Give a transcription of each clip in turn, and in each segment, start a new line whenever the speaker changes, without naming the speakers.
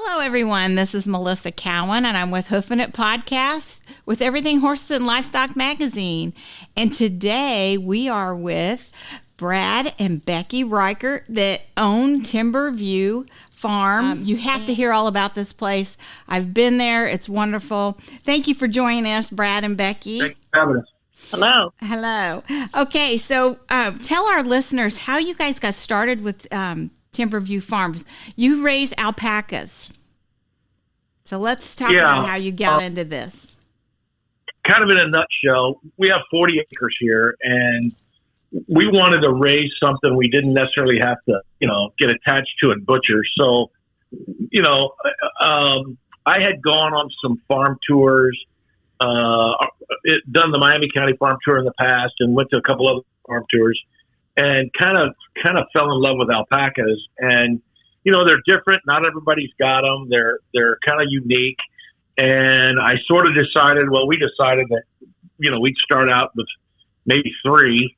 Hello, everyone. This is Melissa Cowan, and I'm with HoofNit Podcast with Everything Horses and Livestock Magazine. And today we are with Brad and Becky Ryckert that own Timberview Farms. You have to hear all about this place. I've been there. It's wonderful. Thank you for joining us, Brad and Becky.
Thanks for having us.
Hello.
Hello. Okay, so tell our listeners how you guys got started with Timberview Farms. You raise alpacas. So let's talk about how you got into this.
Kind of in a nutshell, we have 40 acres here, and we wanted to raise something we didn't necessarily have to, get attached to and butcher. So, I had gone on some farm tours, done the Miami County farm tour in the past, and went to a couple other farm tours. And kind of fell in love with alpacas, and they're different. Not everybody's got them. They're kind of unique, and I sort of decided. Well, we decided that we'd start out with maybe 3,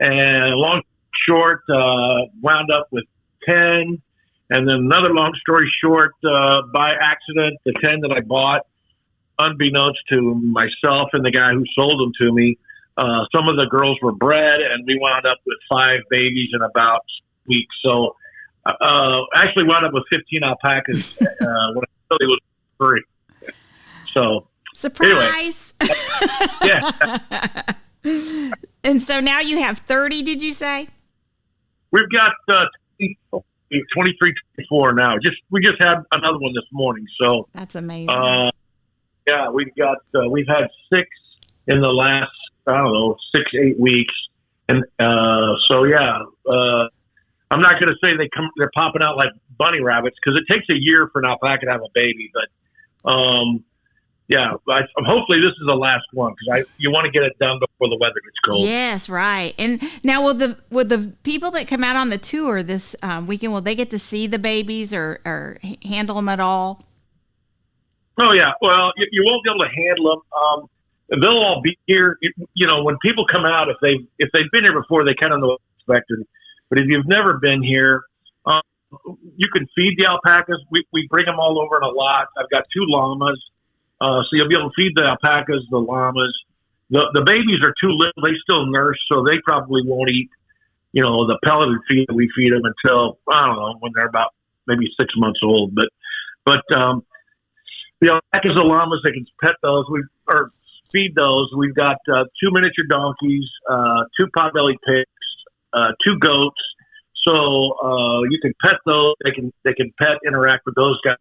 and long short wound up with 10, and then another long story short, by accident, the 10 that I bought, unbeknownst to myself and the guy who sold them to me. Some of the girls were bred, and we wound up with 5 babies in about weeks. So, actually wound up with 15 alpacas when it really was 3. So,
surprise!
Anyway. Yeah.
And so now you have 30. Did you say?
We've got 23, 24 now. We just had another one this morning. So
that's amazing.
Yeah, we've had 6 in the last, 6-8 weeks. And, I'm not going to say they're popping out like bunny rabbits, because it takes a year for an alpaca to have a baby. But, hopefully this is the last one, because you want to get it done before the weather gets cold.
Yes, right. And now will the people that come out on the tour this weekend, will they get to see the babies or handle them at all?
Oh yeah. Well, you won't be able to handle them. They'll all be here. When people come out, if they've been here before, they kind of know what to expect. But if you've never been here, you can feed the alpacas. We bring them all over in a lot. I've got 2 llamas, so you'll be able to feed the alpacas, the llamas. The babies are too little; they still nurse, so they probably won't eat, the pelleted feed that we feed them until when they're about maybe 6 months old. But the alpacas, the llamas, they can pet those. Feed those. We've got 2 miniature donkeys, 2 potbelly pigs, 2 goats. So you can pet those. They can interact with those guys.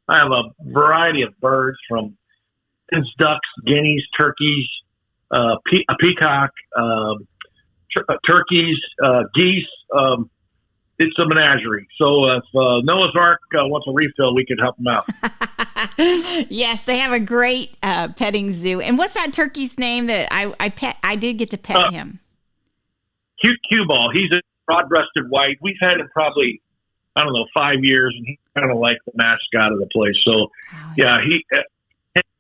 I have a variety of birds, from hens, ducks, guineas, turkeys, a peacock, turkeys, geese. It's a menagerie. So if Noah's Ark wants a refill, we can help them out.
Yes, they have a great petting zoo. And what's that turkey's name that I did get to pet him?
Cue Ball. He's a broad-breasted white. We've had him probably, 5 years, and he's kind of like the mascot of the place. So,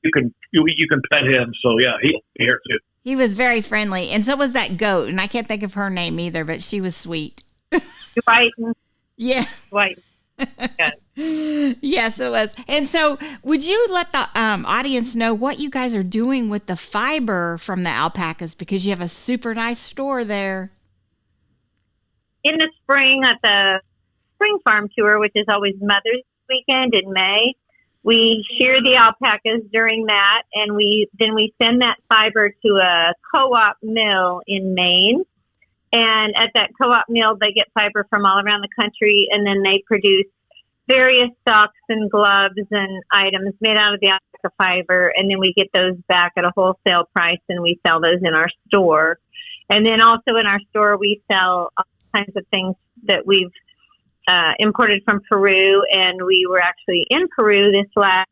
you can pet him. So, yeah, he'll be here too.
He was very friendly, and so was that goat. And I can't think of her name either, but she was sweet.
White.
Yeah.
White.
Yes. Yes, it was. And so would you let the audience know what you guys are doing with the fiber from the alpacas, because you have a super nice store there?
In the spring, at the spring farm tour, which is always Mother's Weekend in May, we shear the alpacas during that, and we send that fiber to a co-op mill in Maine. And at that co-op mill, they get fiber from all around the country, and then they produce various socks and gloves and items made out of the alpaca fiber, and then we get those back at a wholesale price, and we sell those in our store. And then also in our store, we sell all kinds of things that we've imported from Peru, and we were actually in Peru this last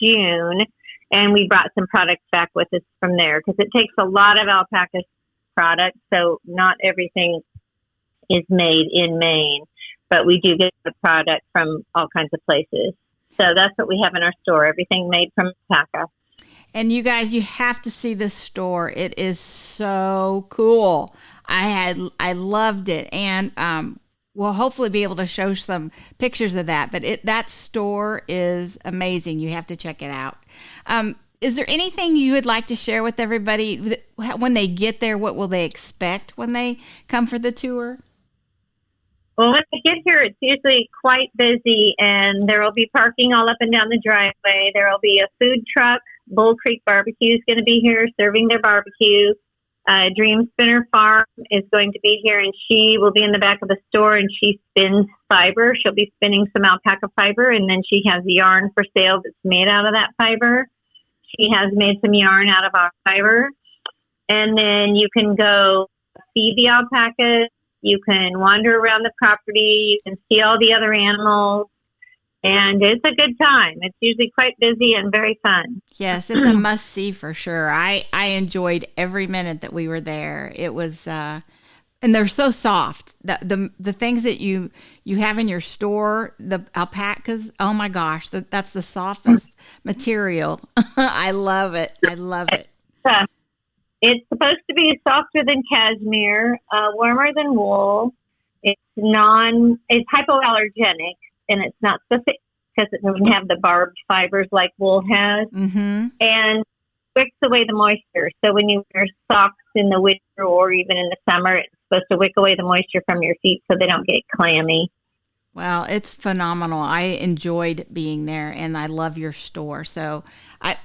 June, and we brought some products back with us from there, because it takes a lot of alpaca products, so not everything is made in Maine, but we do get the product from all kinds of places. So that's what we have in our store, everything made from alpaca.
And you guys, you have to see this store. It is so cool. I loved it. And we'll hopefully be able to show some pictures of that. But that store is amazing. You have to check it out. Is there anything you would like to share with everybody when they get there? What will they expect when they come for the tour?
Well, when they get here, it's usually quite busy, and there will be parking all up and down the driveway. There will be a food truck. Bull Creek Barbecue is going to be here serving their barbecue. Dream Spinner Farm is going to be here, and she will be in the back of the store, and she spins fiber. She'll be spinning some alpaca fiber, and then she has yarn for sale that's made out of that fiber. She has made some yarn out of our fiber. And then you can go feed the alpacas. You can wander around the property. You can see all the other animals. And it's a good time. It's usually quite busy and very fun.
Yes, it's a must-see for sure. I enjoyed every minute that we were there. It was... and they're so soft. The things that you have in your store, the alpacas, oh my gosh, that's the softest material. I love it. I love it.
It's supposed to be softer than cashmere, warmer than wool. It's hypoallergenic, and it's not specific because it doesn't have the barbed fibers like wool has. Mm-hmm. And wicks away the moisture. So when you wear socks in the winter or even in the summer, it's supposed to wick away the moisture from your feet so they don't get clammy.
Well, it's phenomenal. I enjoyed being there, and I love your store. So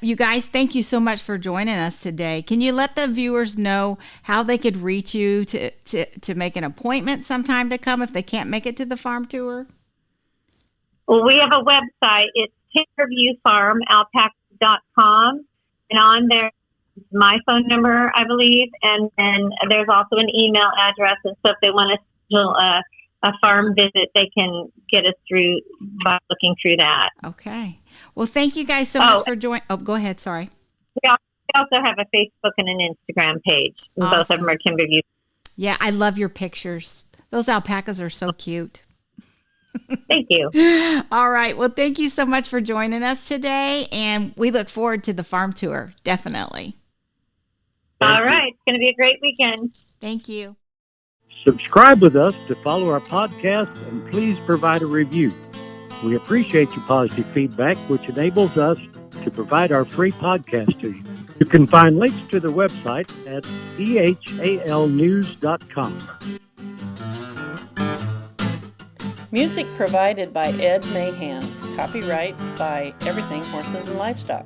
you guys, thank you so much for joining us today. Can you let the viewers know how they could reach you to make an appointment sometime to come if they can't make it to the farm tour?
Well, we have a website. It's timberviewfarmalpaca.com, and on there is my phone number, I believe, and there's also an email address. And so if they want to schedule a farm visit, they can get us through by looking through that.
Okay. Well, thank you guys so much for joining. Oh, go ahead. Sorry.
We also have a Facebook and an Instagram page. And
awesome.
Both of them are Timberview.
Yeah, I love your pictures. Those alpacas are so cute.
Thank you.
All right. Well, thank you so much for joining us today, and we look forward to the farm tour. Definitely.
All right. It's going to be a great weekend.
Thank you.
Subscribe with us to follow our podcast, and please provide a review. We appreciate your positive feedback, which enables us to provide our free podcast to you. You can find links to the website at ehalnews.com.
Music provided by Ed Mahan. Copyrights by Everything Horses and Livestock.